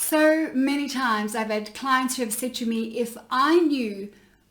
So many times I've had clients who have said to me, if I knew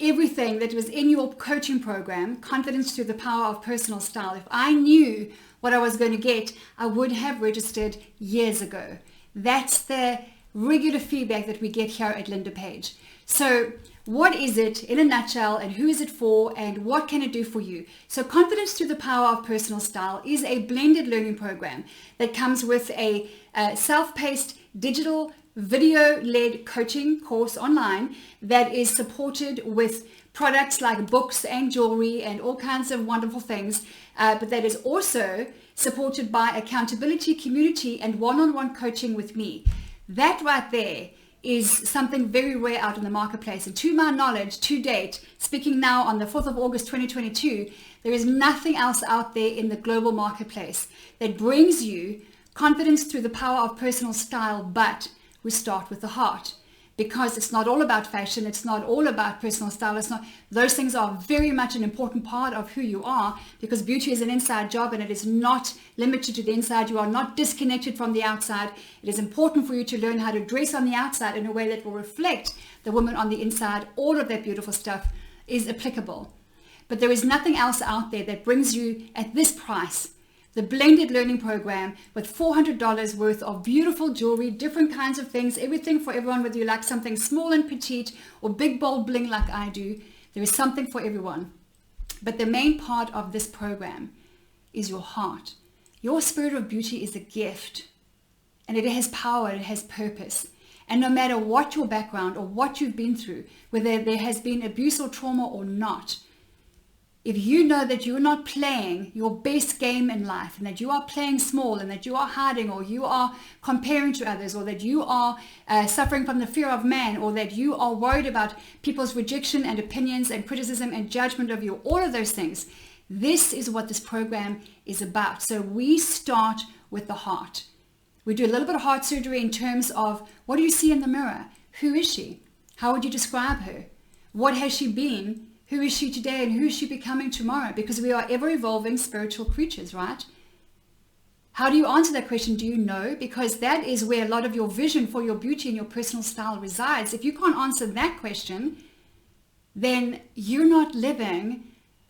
everything that was in your coaching program, Confidence Through the Power of Personal Style, if I knew what I was going to get, I would have registered years ago. That's the regular feedback that we get here at Linda Page. So what is it in a nutshell, and who is it for, and what can it do for you? So Confidence Through the Power of Personal Style is a blended learning program that comes with a self-paced digital video-led coaching course online that is supported with products like books and jewelry and all kinds of wonderful things, but that is also supported by accountability, community, and one-on-one coaching with me. That right there is something very rare out in the marketplace. And to my knowledge, to date, speaking now on the 4th of August 2022, there is nothing else out there in the global marketplace that brings you confidence through the power of personal style, but we start with the heart. Because it's not all about fashion, it's not all about personal style, it's not, those things are very much an important part of who you are, because beauty is an inside job and it is not limited to the inside. You are not disconnected from the outside. It is important for you to learn how to dress on the outside in a way that will reflect the woman on the inside. All of that beautiful stuff is applicable. But there is nothing else out there that brings you at this price the blended learning program with $400 worth of beautiful jewelry, different kinds of things, everything for everyone, whether you like something small and petite or big, bold bling like I do. There is something for everyone. But the main part of this program is your heart. Your spirit of beauty is a gift, and it has power, it has purpose. And no matter what your background or what you've been through, whether there has been abuse or trauma or not, if you know that you're not playing your best game in life, and that you are playing small, and that you are hiding, or you are comparing to others, or that you are suffering from the fear of man, or that you are worried about people's rejection and opinions and criticism and judgment of you, all of those things, this is what this program is about. So we start with the heart. We do a little bit of heart surgery in terms of, what do you see in the mirror? Who is she? How would you describe her? What has she been? Who is she today, and who is she becoming tomorrow? Because we are ever evolving spiritual creatures, right? How do you answer that question? Do you know? Because that is where a lot of your vision for your beauty and your personal style resides. If you can't answer that question, then you're not living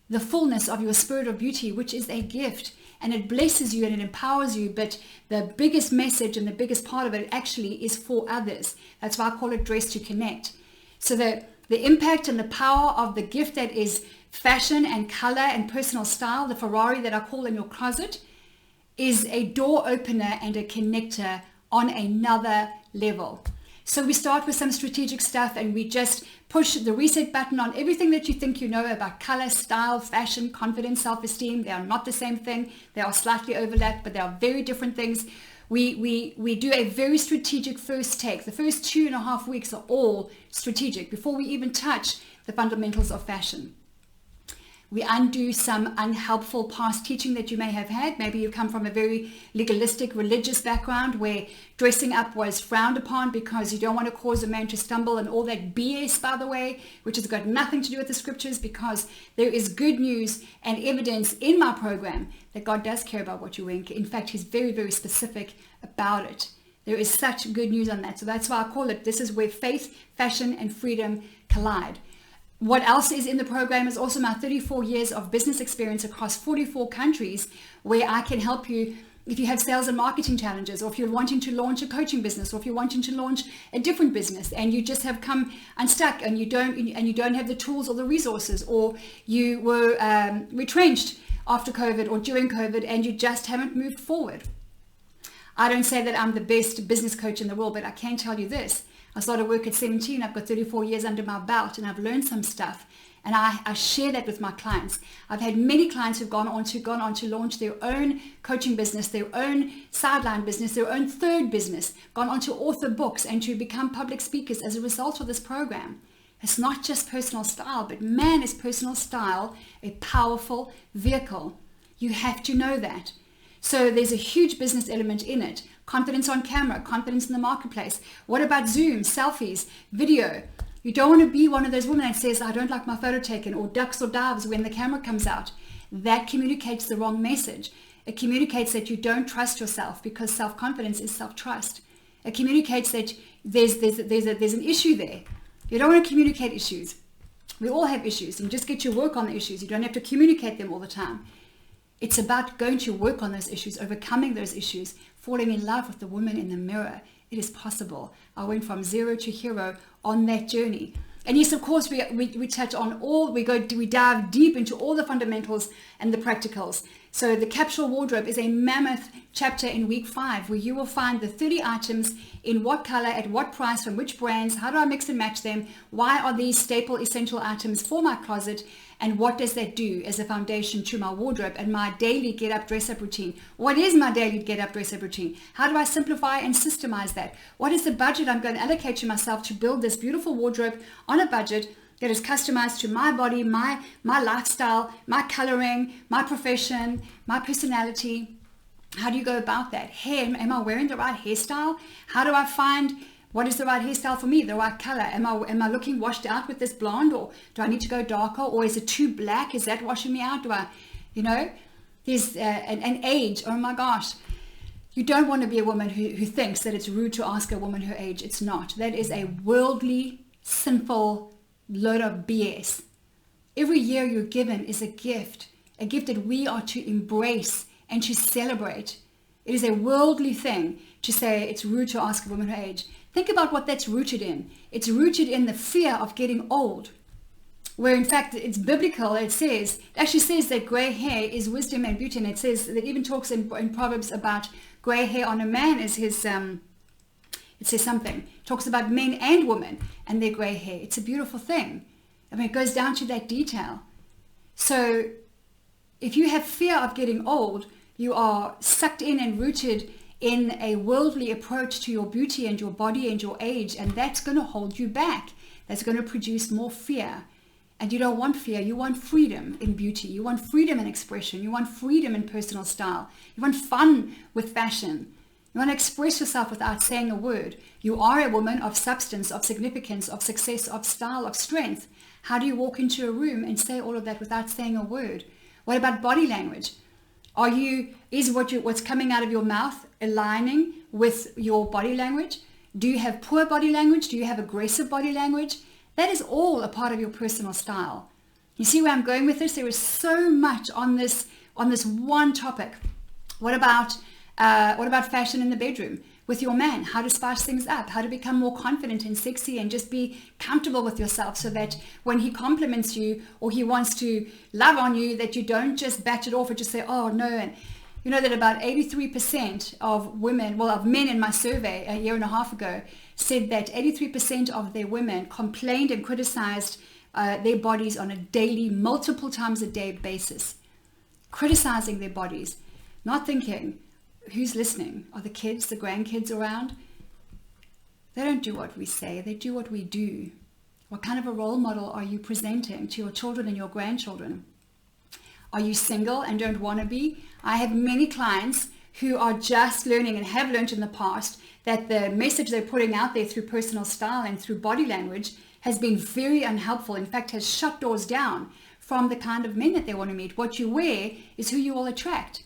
the fullness of your spirit of beauty, which is a gift, and it blesses you and it empowers you. But the biggest message and the biggest part of it actually is for others. That's why I call it Dress to Connect. So the impact and the power of the gift that is fashion and color and personal style, the Ferrari that I call in your closet, is a door opener and a connector on another level. So we start with some strategic stuff, and we just push the reset button on everything that you think you know about color, style, fashion, confidence, self-esteem. They are not the same thing. They are slightly overlapped, but they are very different things. We do a very strategic first take. The first 2.5 weeks are all strategic before we even touch the fundamentals of fashion. We undo some unhelpful past teaching that you may have had. Maybe you come from a very legalistic religious background where dressing up was frowned upon because you don't want to cause a man to stumble, and all that BS, by the way, which has got nothing to do with the scriptures, because there is good news and evidence in my program that God does care about what you wear. In fact, he's very, very specific about it. There is such good news on that. So that's why I call it, this is where faith, fashion, and freedom collide. What else is in the program is also my 34 years of business experience across 44 countries, where I can help you if you have sales and marketing challenges, or if you're wanting to launch a coaching business, or if you're wanting to launch a different business and you just have come unstuck and you don't have the tools or the resources, or you were retrenched after COVID or during COVID and you just haven't moved forward. I don't say that I'm the best business coach in the world, but I can tell you this. I started work at 17. I've got 34 years under my belt, and I've learned some stuff, and I share that with my clients. I've had many clients who've gone on to launch their own coaching business, their own sideline business, their own third business, gone on to author books and to become public speakers as a result of this program. It's not just personal style, but man, is personal style a powerful vehicle. You have to know that. So there's a huge business element in it. Confidence on camera, confidence in the marketplace. What about Zoom, selfies, video? You don't want to be one of those women that says, I don't like my photo taken, or ducks or dives when the camera comes out. That communicates the wrong message. It communicates that you don't trust yourself, because self-confidence is self-trust. It communicates that there's an issue there. You don't want to communicate issues. We all have issues, and just get your work on the issues. You don't have to communicate them all the time. It's about going to work on those issues, overcoming those issues, falling in love with the woman in the mirror. It is possible. I went from zero to hero on that journey. And yes, of course, we touch on we dive deep into all the fundamentals and the practicals. So the capsule wardrobe is a mammoth chapter in week 5, where you will find the 30 items, in what color, at what price, from which brands, how do I mix and match them, why are these staple essential items for my closet, and what does that do as a foundation to my wardrobe and my daily get up, dress up routine. What is my daily get up, dress up routine? How do I simplify and systemize that? What is the budget I'm going to allocate to myself to build this beautiful wardrobe on a budget that is customized to my body, my lifestyle, my coloring, my profession, my personality? How do you go about that? Hair, am I wearing the right hairstyle? How do I find what is the right hairstyle for me, the right color? Am I looking washed out with this blonde, or do I need to go darker, or is it too black? Is that washing me out? There's an age. Oh my gosh. You don't want to be a woman who thinks that it's rude to ask a woman her age. It's not. That is a worldly, sinful load of BS. Every year you're given is a gift that we are to embrace and to celebrate. It is a worldly thing to say it's rude to ask a woman her age. Think about what that's rooted in. It's rooted in the fear of getting old, where in fact it's biblical. It actually says that gray hair is wisdom and beauty, and it even talks in Proverbs about gray hair on a man as his, it says something. It talks about men and women and their gray hair. It's a beautiful thing. I mean, it goes down to that detail. So if you have fear of getting old, you are sucked in and rooted in a worldly approach to your beauty and your body and your age, and that's going to hold you back. That's going to produce more fear. And you don't want fear. You want freedom in beauty. You want freedom in expression. You want freedom in personal style. You want fun with fashion. You want to express yourself without saying a word. You are a woman of substance, of significance, of success, of style, of strength. How do you walk into a room and say all of that without saying a word? What about body language? Is what's coming out of your mouth aligning with your body language? Do you have poor body language? Do you have aggressive body language? That is all a part of your personal style. You see where I'm going with this? There is so much on this one topic. What about fashion in the bedroom with your man? How to spice things up? How to become more confident and sexy and just be comfortable with yourself, so that when he compliments you or he wants to love on you, that you don't just batch it off and just say, oh no. And you know that about 83% of men in my survey a year and a half ago said that 83% of their women complained and criticized their bodies on a daily, multiple times a day basis. Criticizing their bodies, not thinking, who's listening? Are the kids, the grandkids around? They don't do what we say, they do what we do. What kind of a role model are you presenting to your children and your grandchildren? Are you single and don't want to be? I have many clients who are just learning and have learned in the past that the message they're putting out there through personal style and through body language has been very unhelpful. In fact, has shut doors down from the kind of men that they want to meet. What you wear is who you will attract.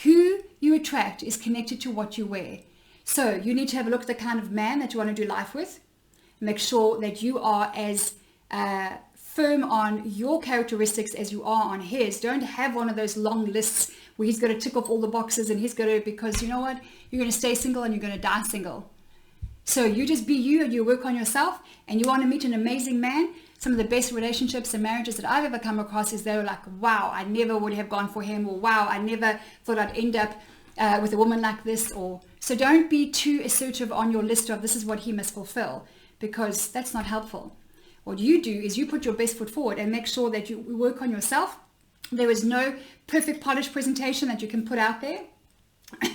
Who you attract is connected to what you wear. So you need to have a look at the kind of man that you want to do life with. Make sure that you are as firm on your characteristics as you are on his. Don't have one of those long lists where he's going to tick off all the boxes and he's going to, because you know what? You're going to stay single and you're going to die single. So you just be you and you work on yourself, and you want to meet an amazing man. Some of the best relationships and marriages that I've ever come across is they're like, wow, I never would have gone for him, or wow, I never thought I'd end up with a woman like this. So don't be too assertive on your list of this is what he must fulfill, because that's not helpful. What you do is you put your best foot forward and make sure that you work on yourself. There is no perfect polished presentation that you can put out there.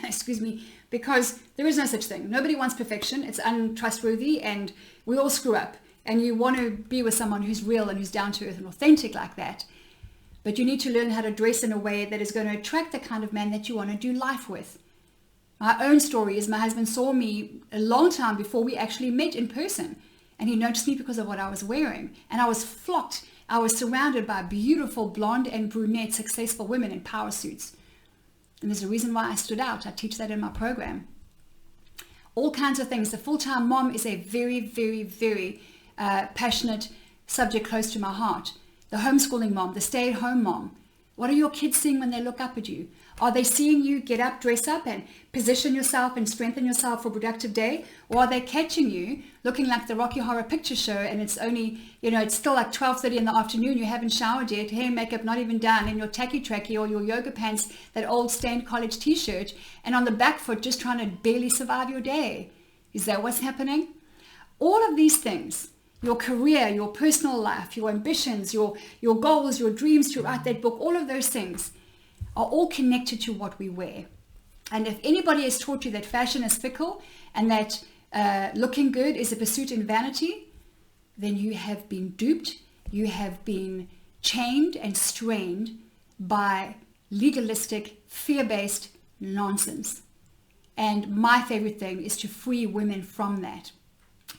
Excuse me, because there is no such thing. Nobody wants perfection. It's untrustworthy, and we all screw up. And you want to be with someone who's real and who's down to earth and authentic like that. But you need to learn how to dress in a way that is going to attract the kind of man that you want to do life with. My own story is my husband saw me a long time before we actually met in person. And he noticed me because of what I was wearing. And I was flocked. I was surrounded by beautiful blonde and brunette successful women in power suits. And there's a reason why I stood out. I teach that in my program. all kinds of things. The full-time mom is a very, very, very passionate subject close to my heart. The homeschooling mom, the stay-at-home mom. What are your kids seeing when they look up at you? Are they seeing you get up, dress up, and position yourself and strengthen yourself for a productive day? Or are they catching you looking like the Rocky Horror Picture Show, and it's only, it's still like 12:30 in the afternoon, you haven't showered yet, hair and makeup not even done, in your tacky-tracky or your yoga pants, that old stained college t-shirt, and on the back foot just trying to barely survive your day? Is that what's happening? All of these things, your career, your personal life, your ambitions, your goals, your dreams to write that book, all of those things are all connected to what we wear. And if anybody has taught you that fashion is fickle and that looking good is a pursuit in vanity, then you have been duped, you have been chained and strained by legalistic, fear-based nonsense. And my favorite thing is to free women from that,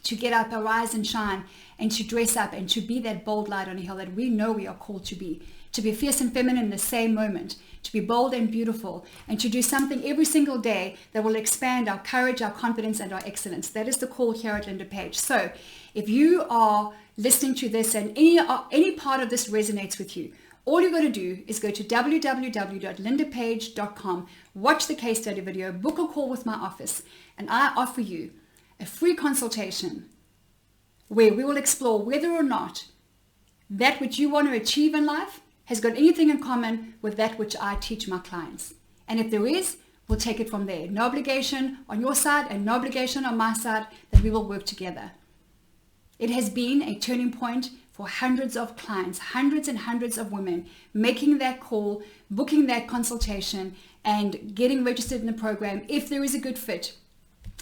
to get up, arise and shine, and to dress up and to be that bold light on a hill that we know we are called to be fierce and feminine in the same moment, to be bold and beautiful, and to do something every single day that will expand our courage, our confidence, and our excellence. That is the call here at Linda Page. So if you are listening to this and any part of this resonates with you, all you got to do is go to www.lindapage.com, watch the case study video, book a call with my office, and I offer you a free consultation where we will explore whether or not that which you want to achieve in life has got anything in common with that which I teach my clients. And if there is, we'll take it from there. No obligation on your side and no obligation on my side, that we will work together. It has been a turning point for hundreds of clients, hundreds and hundreds of women making that call, booking that consultation, and getting registered in the program. If there is a good fit,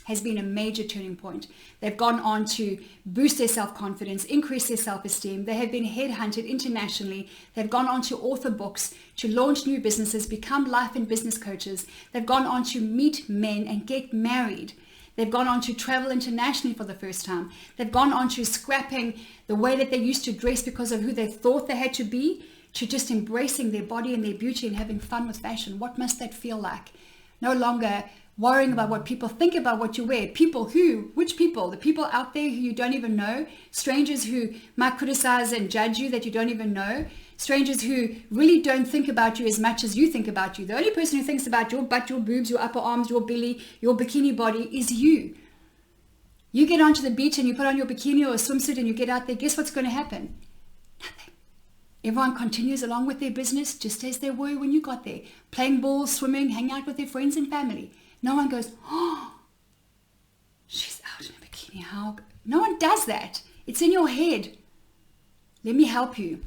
has been a major turning point. They've gone on to boost their self-confidence, increase their self-esteem. They have been headhunted internationally. They've gone on to author books, to launch new businesses, become life and business coaches. They've gone on to meet men and get married. They've gone on to travel internationally for the first time. They've gone on to scrapping the way that they used to dress because of who they thought they had to be, to just embracing their body and their beauty and having fun with fashion. What must that feel like? No longer worrying about what people think about what you wear. People who? Which people? The people out there who you don't even know? Strangers who might criticize and judge you that you don't even know? Strangers who really don't think about you as much as you think about you. The only person who thinks about your butt, your boobs, your upper arms, your belly, your bikini body is you. You get onto the beach and you put on your bikini or a swimsuit and you get out there, guess what's going to happen? Nothing. Everyone continues along with their business just as they were when you got there. Playing ball, swimming, hanging out with their friends and family. No one goes, oh, she's out in a bikini. How? No one does that. It's in your head. Let me help you.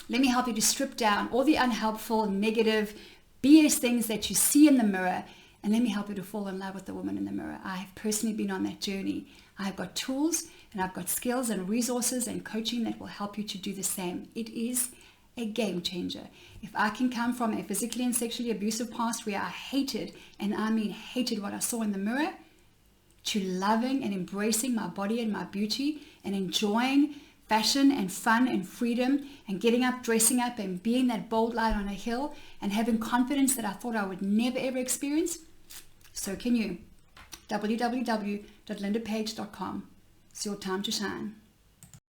Let me help you to strip down all the unhelpful, negative, BS things that you see in the mirror, and let me help you to fall in love with the woman in the mirror. I have personally been on that journey. I've got tools and I've got skills and resources and coaching that will help you to do the same. It is a game changer. If I can come from a physically and sexually abusive past where I hated, and I mean hated, what I saw in the mirror, to loving and embracing my body and my beauty and enjoying fashion and fun and freedom and getting up, dressing up and being that bold light on a hill and having confidence that I thought I would never ever experience, so can you. www.lindapage.com. It's your time to shine.